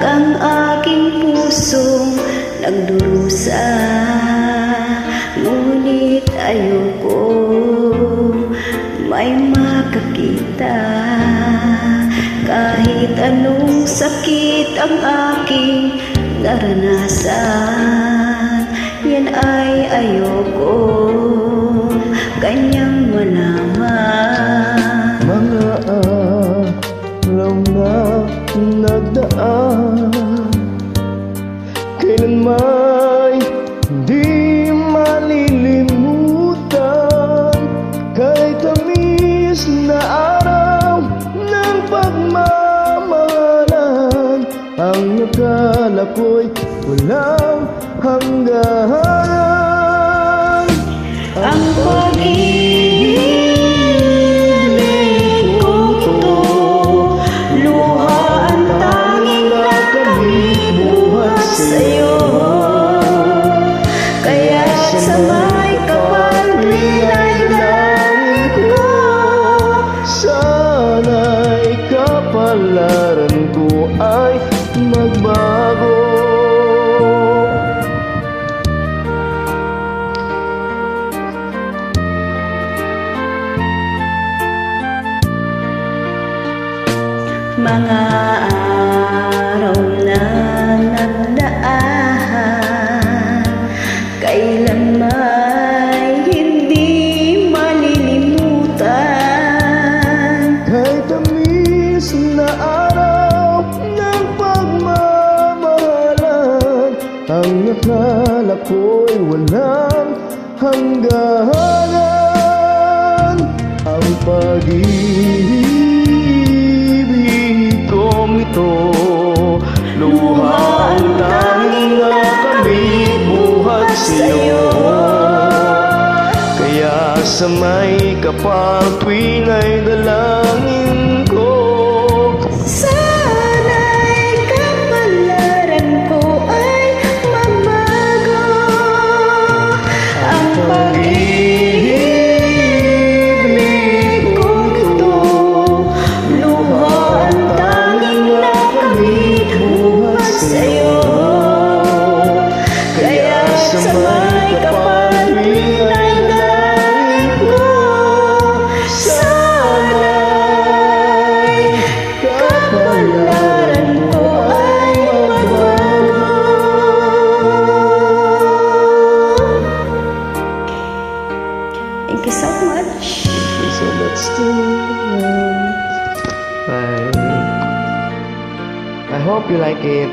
ang aking pusong nagdurusa, ngunit ayoko may makakita. Kahit anong sakit ang aking naranasan, yan ay ayoko kanyang malaman. Mga araw na nagdaan, kailan may di malilimutan. Kahit tamis na araw ng pagmamahalan, ang nakala ko'y walang hanggan. Ang pag-ibig kong ito, luha ang tanging nakamit buhat sa'yo. Kaya sa may kapal tuwina'y langit ko, sana'y kapalaran ko ay magbago. mga araw na nagdaan, kailan may hindi malilimutan. Kahit tamis na araw ng pagmamahalan, ang nakala ko'y walang hangganan. Ang pag-ibig kong ito, luha ang tanging nakamit buhat sa'yo. Kaya sa may kapal tuwina'y dalangin ko, Sana'y kapalaran ko ay magbago. Ang pag-ibig kong ito, luha ang tanging nakamit buhat sa'yo. Kaya sa may kapal tuwina'y dalangin ko, sana'y kapalaran ko ay magbago. Thank you so much. so let's do it. I hope you like it.